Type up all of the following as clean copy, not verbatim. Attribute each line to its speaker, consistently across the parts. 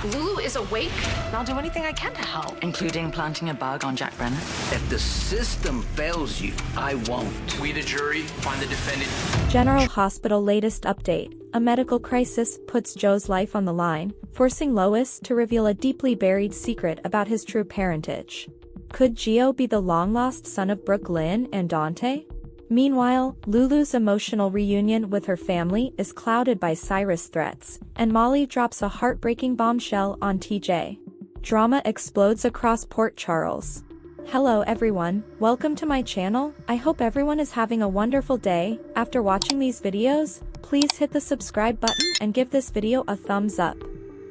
Speaker 1: Lulu is awake, and I'll do anything I can to help.
Speaker 2: Including planting a bug on Jack Brennan?
Speaker 3: If the system fails you, I won't.
Speaker 4: We, the jury, find the defendant.
Speaker 5: General Hospital latest update. A medical crisis puts Joe's life on the line, forcing Lois to reveal a deeply buried secret about his true parentage. Could Gio be the long-lost son of Brooke Lynn and Dante? Meanwhile, Lulu's emotional reunion with her family is clouded by Cyrus threats, and Molly drops a heartbreaking bombshell on TJ. Drama explodes across Port Charles. Hello everyone, welcome to my channel. I hope everyone is having a wonderful day. After watching these videos, please hit the subscribe button and give this video a thumbs up.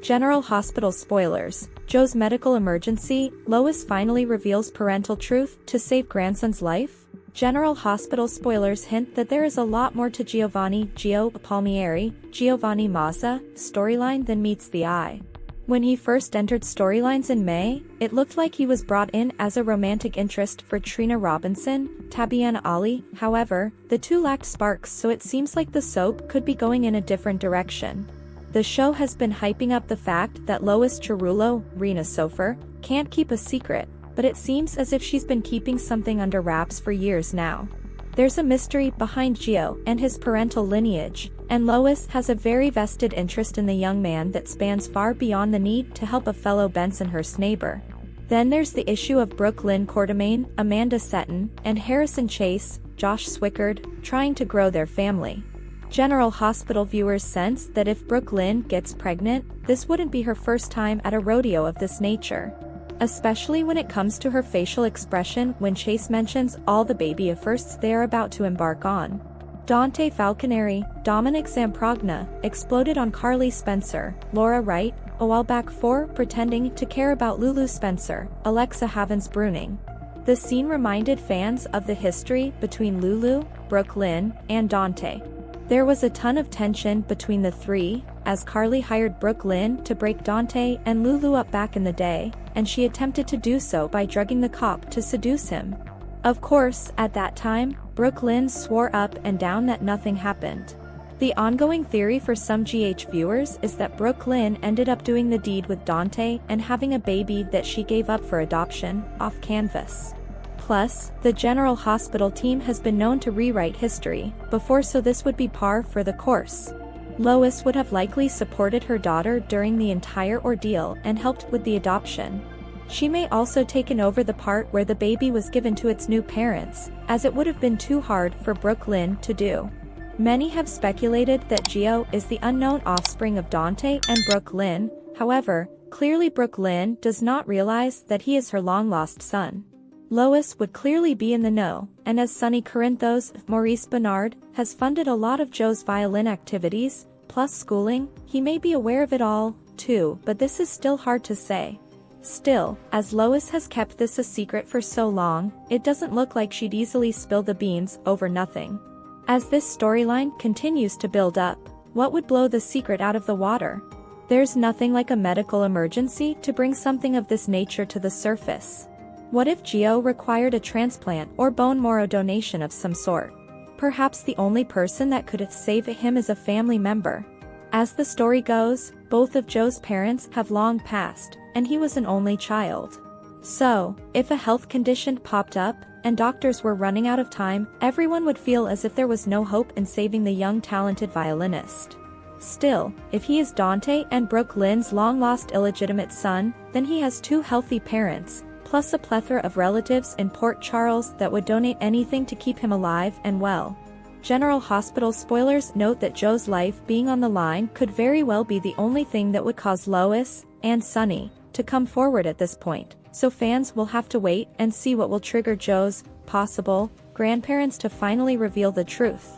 Speaker 5: General Hospital spoilers. Joe's medical emergency. Lois finally reveals parental truth to save grandson's life. General Hospital spoilers hint that there is a lot more to Gio Palmieri, Giovanni Mazza, storyline than meets the eye. When he first entered storylines in May, it looked like he was brought in as a romantic interest for Trina Robinson, Tabiana Ali. However, the two lacked sparks, so it seems like the soap could be going in a different direction. The show has been hyping up the fact that Lois Cerullo, Rena Sofer, can't keep a secret, but it seems as if she's been keeping something under wraps for years now. There's a mystery behind Gio and his parental lineage, and Lois has a very vested interest in the young man that spans far beyond the need to help a fellow Bensonhurst neighbor. Then there's the issue of Brooke Lynn Quartermaine, Amanda Setton, and Harrison Chase, Josh Swickard, trying to grow their family. General Hospital viewers sense that if Brooke Lynn gets pregnant, this wouldn't be her first time at a rodeo of this nature. Especially when it comes to her facial expression when Chase mentions all the baby firsts they are about to embark on. Dante Falconeri, Dominic Zamprogna, exploded on Carly Spencer, Laura Wright, a while back for pretending to care about Lulu Spencer, Alexa Havens-Bruning. The scene reminded fans of the history between Lulu, Brooke Lynn, and Dante. There was a ton of tension between the three, as Carly hired Brooke Lynn to break Dante and Lulu up back in the day, and she attempted to do so by drugging the cop to seduce him. Of course, at that time, Brooke Lynn swore up and down that nothing happened. The ongoing theory for some GH viewers is that Brooke Lynn ended up doing the deed with Dante and having a baby that she gave up for adoption, off canvas. Plus, the General Hospital team has been known to rewrite history before, so this would be par for the course. Lois would have likely supported her daughter during the entire ordeal and helped with the adoption. She may also taken over the part where the baby was given to its new parents, as it would have been too hard for Brooke Lynn to do. Many have speculated that Gio is the unknown offspring of Dante and Brooke Lynn. However, clearly Brooke Lynn does not realize that he is her long-lost son. Lois would clearly be in the know, and as Sonny Corinthos, Maurice Bernard, has funded a lot of Joe's violin activities, plus schooling, he may be aware of it all, too, but this is still hard to say. Still, as Lois has kept this a secret for so long, it doesn't look like she'd easily spill the beans over nothing. As this storyline continues to build up, what would blow the secret out of the water? There's nothing like a medical emergency to bring something of this nature to the surface. What if Gio required a transplant or bone marrow donation of some sort? Perhaps the only person that could save him is a family member. As the story goes, both of Joe's parents have long passed, and he was an only child. So, if a health condition popped up, and doctors were running out of time, everyone would feel as if there was no hope in saving the young talented violinist. Still, if he is Dante and Brooke Lynn's long-lost illegitimate son, then he has two healthy parents, plus a plethora of relatives in Port Charles that would donate anything to keep him alive and well. General Hospital spoilers note that Joe's life being on the line could very well be the only thing that would cause Lois and Sonny to come forward at this point, so fans will have to wait and see what will trigger Joe's possible grandparents to finally reveal the truth.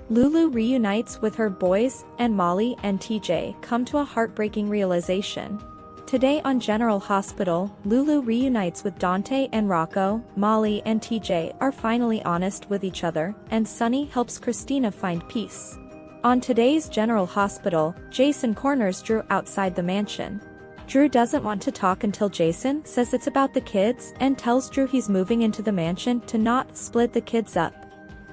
Speaker 5: Lulu reunites with her boys, and Molly and TJ come to a heartbreaking realization. Today on General Hospital, Lulu reunites with Dante and Rocco, Molly and TJ are finally honest with each other, and Sonny helps Christina find peace. On today's General Hospital, Jason corners Drew outside the mansion. Drew doesn't want to talk until Jason says it's about the kids and tells Drew he's moving into the mansion to not split the kids up.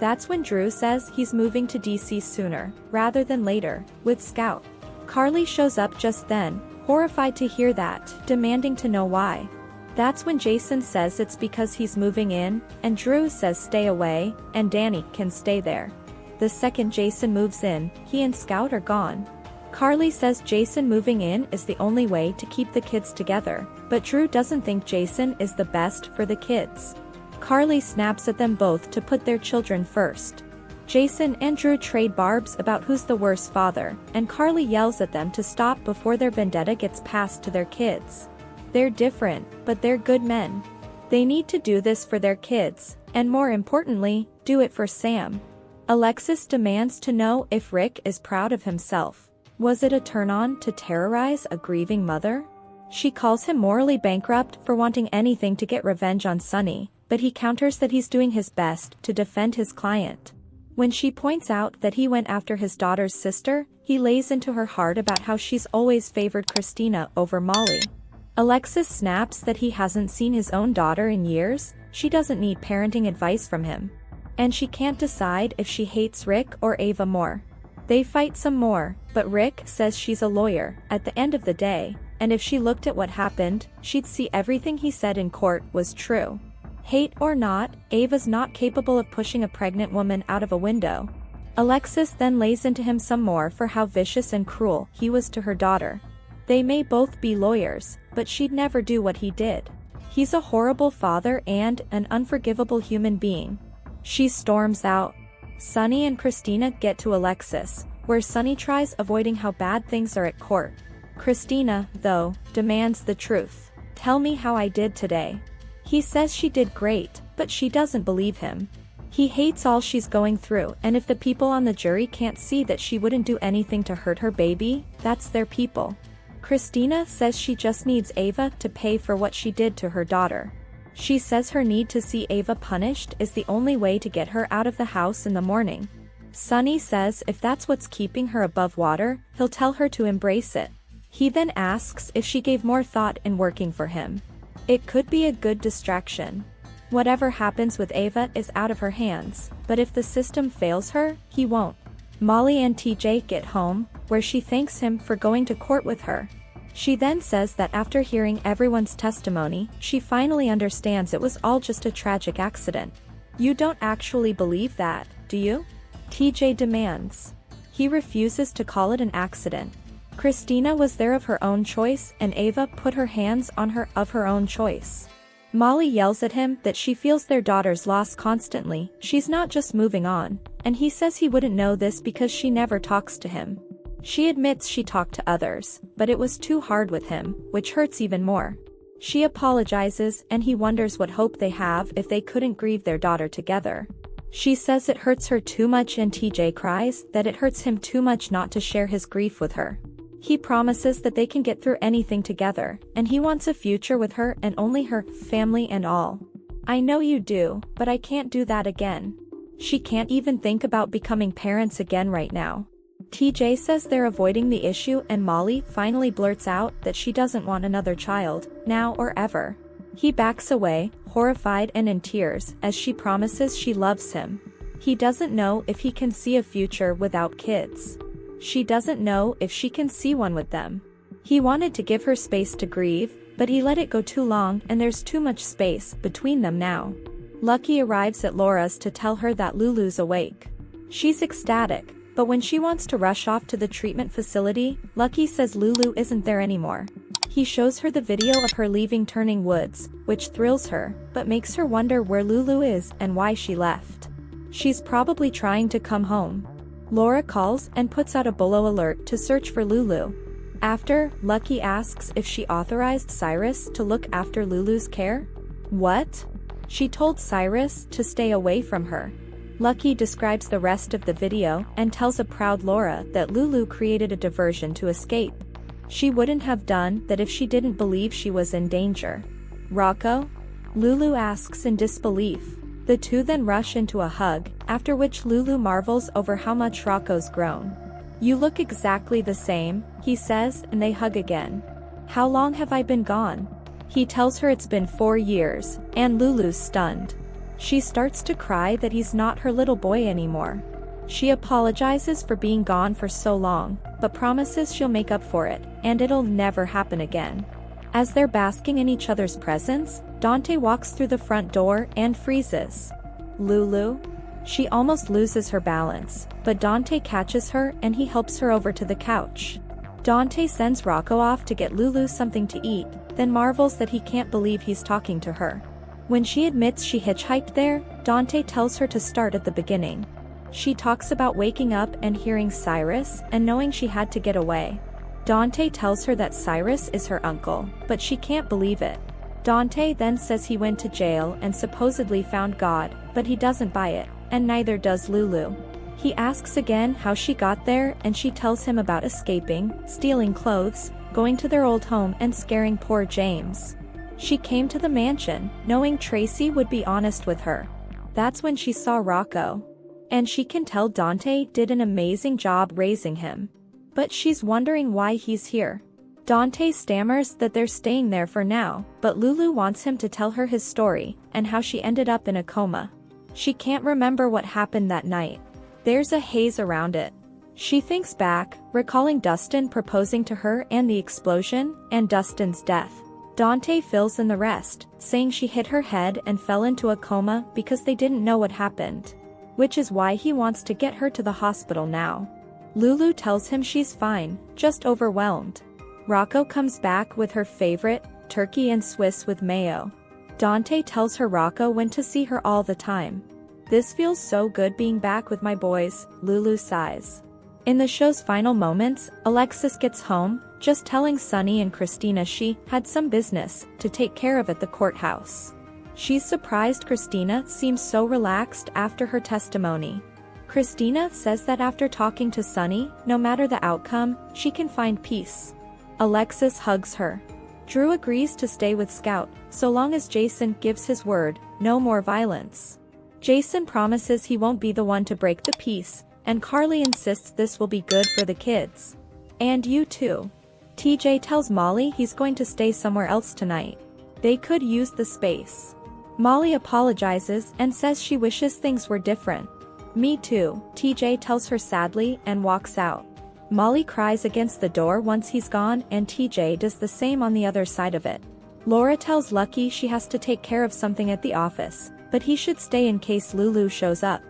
Speaker 5: That's when Drew says he's moving to DC sooner, rather than later, with Scout. Carly shows up just then, horrified to hear that, demanding to know why. That's when Jason says it's because he's moving in, and Drew says stay away, and Danny can stay there. The second Jason moves in, he and Scout are gone. Carly says Jason moving in is the only way to keep the kids together, but Drew doesn't think Jason is the best for the kids. Carly snaps at them both to put their children first. Jason and Drew trade barbs about who's the worse father, and Carly yells at them to stop before their vendetta gets passed to their kids. They're different, but they're good men. They need to do this for their kids, and more importantly, do it for Sam. Alexis demands to know if Rick is proud of himself. Was it a turn-on to terrorize a grieving mother? She calls him morally bankrupt for wanting anything to get revenge on Sonny, but he counters that he's doing his best to defend his client. When she points out that he went after his daughter's sister, he lays into her heart about how she's always favored Christina over Molly. Alexis snaps that he hasn't seen his own daughter in years, she doesn't need parenting advice from him. And she can't decide if she hates Rick or Ava more. They fight some more, but Rick says she's a lawyer at the end of the day, and if she looked at what happened, she'd see everything he said in court was true. Hate or not, Ava's not capable of pushing a pregnant woman out of a window. Alexis then lays into him some more for how vicious and cruel he was to her daughter. They may both be lawyers, but she'd never do what he did. He's a horrible father and an unforgivable human being. She storms out. Sonny and Christina get to Alexis, where Sonny tries avoiding how bad things are at court. Christina, though, demands the truth. Tell me how I did today. He says she did great, but she doesn't believe him. He hates all she's going through, and if the people on the jury can't see that she wouldn't do anything to hurt her baby, that's their people. Christina says she just needs Ava to pay for what she did to her daughter. She says her need to see Ava punished is the only way to get her out of the house in the morning. Sonny says if that's what's keeping her above water, he'll tell her to embrace it. He then asks if she gave more thought in working for him. It could be a good distraction. Whatever happens with Ava is out of her hands, but if the system fails her, he won't. Molly and TJ get home, where she thanks him for going to court with her. She then says that after hearing everyone's testimony, she finally understands it was all just a tragic accident. You don't actually believe that, do you? TJ demands. He refuses to call it an accident. Christina was there of her own choice, and Ava put her hands on her of her own choice. Molly yells at him that she feels their daughter's loss constantly, she's not just moving on, and he says he wouldn't know this because she never talks to him. She admits she talked to others, but it was too hard with him, which hurts even more. She apologizes and he wonders what hope they have if they couldn't grieve their daughter together. She says it hurts her too much and TJ cries that it hurts him too much not to share his grief with her. He promises that they can get through anything together, and he wants a future with her and only her, family and all. I know you do, but I can't do that again. She can't even think about becoming parents again right now. TJ says they're avoiding the issue and Molly finally blurts out that she doesn't want another child, now or ever. He backs away, horrified and in tears, as she promises she loves him. He doesn't know if he can see a future without kids. She doesn't know if she can see one with them. He wanted to give her space to grieve, but he let it go too long and there's too much space between them now. Lucky arrives at Laura's to tell her that Lulu's awake. She's ecstatic, but when she wants to rush off to the treatment facility, Lucky says Lulu isn't there anymore. He shows her the video of her leaving Turning Woods, which thrills her, but makes her wonder where Lulu is and why she left. She's probably trying to come home. Laura calls and puts out a bolo alert to search for Lulu. After, Lucky asks if she authorized Cyrus to look after Lulu's care. What? She told Cyrus to stay away from her. Lucky describes the rest of the video and tells a proud Laura that Lulu created a diversion to escape. She wouldn't have done that if she didn't believe she was in danger. Rocco? Lulu asks in disbelief. The two then rush into a hug, after which Lulu marvels over how much Rocco's grown. You look exactly the same, he says, and they hug again. How long have I been gone? He tells her it's been 4 years, and Lulu's stunned. She starts to cry that he's not her little boy anymore. She apologizes for being gone for so long, but promises she'll make up for it, and it'll never happen again. As they're basking in each other's presence, Dante walks through the front door and freezes. Lulu? She almost loses her balance, but Dante catches her and he helps her over to the couch. Dante sends Rocco off to get Lulu something to eat, then marvels that he can't believe he's talking to her. When she admits she hitchhiked there, Dante tells her to start at the beginning. She talks about waking up and hearing Cyrus and knowing she had to get away. Dante tells her that Cyrus is her uncle, but she can't believe it. Dante then says he went to jail and supposedly found God, but he doesn't buy it, and neither does Lulu. He asks again how she got there and she tells him about escaping, stealing clothes, going to their old home and scaring poor James. She came to the mansion, knowing Tracy would be honest with her. That's when she saw Rocco. And she can tell Dante did an amazing job raising him. But she's wondering why he's here. Dante stammers that they're staying there for now, but Lulu wants him to tell her his story, and how she ended up in a coma. She can't remember what happened that night. There's a haze around it. She thinks back, recalling Dustin proposing to her and the explosion, and Dustin's death. Dante fills in the rest, saying she hit her head and fell into a coma because they didn't know what happened. Which is why he wants to get her to the hospital now. Lulu tells him she's fine, just overwhelmed. Rocco comes back with her favorite, turkey and Swiss with mayo. Dante tells her Rocco went to see her all the time. This feels so good being back with my boys, Lulu sighs. In the show's final moments, Alexis gets home, just telling Sonny and Christina she had some business to take care of at the courthouse. She's surprised Christina seems so relaxed after her testimony. Christina says that after talking to Sonny, no matter the outcome, she can find peace. Alexis hugs her. Drew agrees to stay with Scout, so long as Jason gives his word, no more violence. Jason promises he won't be the one to break the peace, and Carly insists this will be good for the kids. And you too. TJ tells Molly he's going to stay somewhere else tonight. They could use the space. Molly apologizes and says she wishes things were different. Me too, TJ tells her sadly and walks out. Molly cries against the door once he's gone and TJ does the same on the other side of it. Laura tells Lucky she has to take care of something at the office, but he should stay in case Lulu shows up.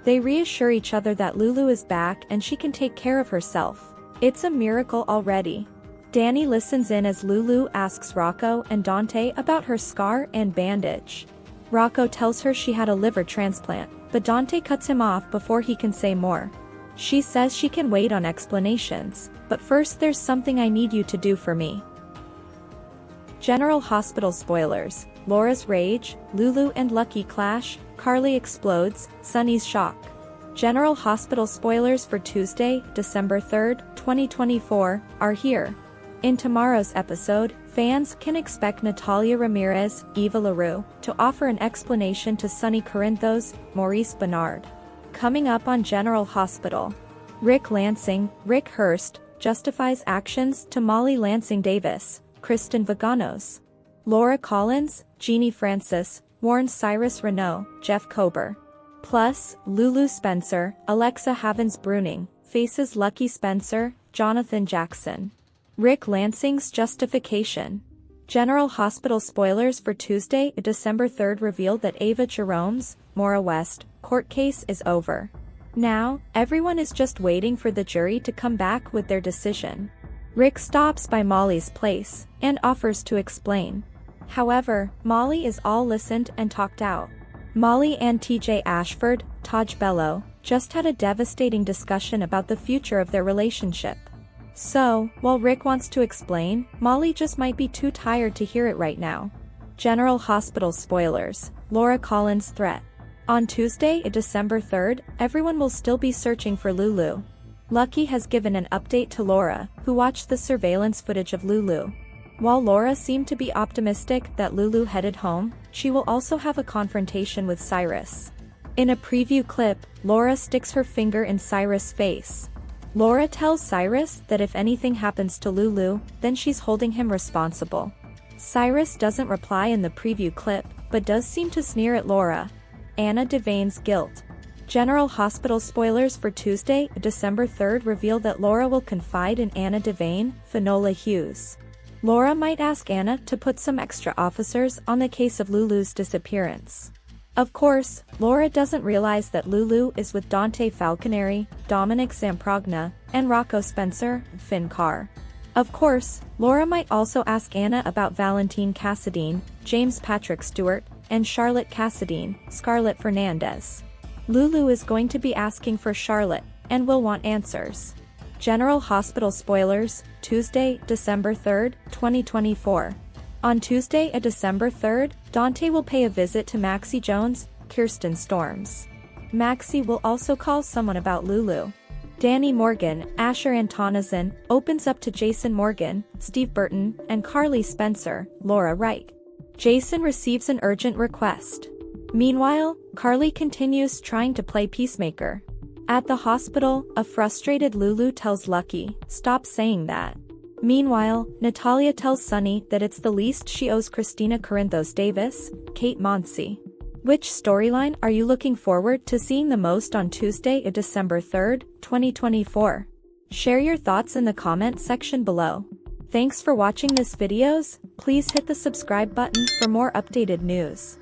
Speaker 5: They reassure each other that Lulu is back and she can take care of herself. It's a miracle already. Danny listens in as Lulu asks Rocco and Dante about her scar and bandage. Rocco tells her she had a liver transplant, but Dante cuts him off before he can say more. She says she can wait on explanations, but first there's something I need you to do for me. General Hospital spoilers, Laura's rage, Lulu and Lucky clash, Carly explodes, Sonny's shock. General Hospital spoilers for Tuesday, December 3rd, 2024, are here. In tomorrow's episode, fans can expect Natalia Ramirez, Eva LaRue, to offer an explanation to Sonny Corinthos, Maurice Bernard. Coming up on General Hospital. Rick Lansing, Rick Hurst, justifies actions to Molly Lansing Davis, Kristen Vaganos. Laura Collins, Jeannie Francis, warns Cyrus Renault, Jeff Kober. Plus, Lulu Spencer, Alexa Havens-Bruning, faces Lucky Spencer, Jonathan Jackson. Rick Lansing's justification. General Hospital spoilers for Tuesday, December 3rd revealed that Ava Jerome's, Maura West, court case is over. Now, everyone is just waiting for the jury to come back with their decision. Rick stops by Molly's place, and offers to explain. However, Molly is all listened and talked out. Molly and TJ Ashford, Taj Bello, just had a devastating discussion about the future of their relationship. So, while Rick wants to explain, Molly just might be too tired to hear it right now. General Hospital spoilers, Laura Collins' threat. On Tuesday, December 3rd, everyone will still be searching for Lulu. Lucky has given an update to Laura, who watched the surveillance footage of Lulu. While Laura seemed to be optimistic that Lulu headed home, she will also have a confrontation with Cyrus. In a preview clip, Laura sticks her finger in Cyrus' face. Laura tells Cyrus that if anything happens to Lulu, then she's holding him responsible. Cyrus doesn't reply in the preview clip, but does seem to sneer at Laura. Anna Devane's guilt. General Hospital spoilers for Tuesday, December 3rd reveal that Laura will confide in Anna Devane, Finola Hughes. Laura might ask Anna to put some extra officers on the case of Lulu's disappearance. Of course, Laura doesn't realize that Lulu is with Dante Falconeri, Dominic Zamprogna, and Rocco Spencer, Finn Carr. Of course, Laura might also ask Anna about Valentine Cassadine, James Patrick Stewart, and Charlotte Cassadine, Scarlett Fernandez. Lulu is going to be asking for Charlotte, and will want answers. General Hospital spoilers, Tuesday, December 3rd, 2024. On Tuesday, December 3rd, Dante will pay a visit to Maxie Jones, Kirsten Storms. Maxie will also call someone about Lulu. Danny Morgan, Asher Antonison, opens up to Jason Morgan, Steve Burton, and Carly Spencer, Laura Wright. Jason receives an urgent request. Meanwhile, Carly continues trying to play peacemaker. At the hospital, a frustrated Lulu tells Lucky, "Stop saying that." Meanwhile, Natalia tells Sonny that it's the least she owes Christina Corinthos Davis, Kate Monsey. Which storyline are you looking forward to seeing the most on Tuesday, December 3rd, 2024? Share your thoughts in the comment section below. Thanks for watching this videos. Please hit the subscribe button for more updated news.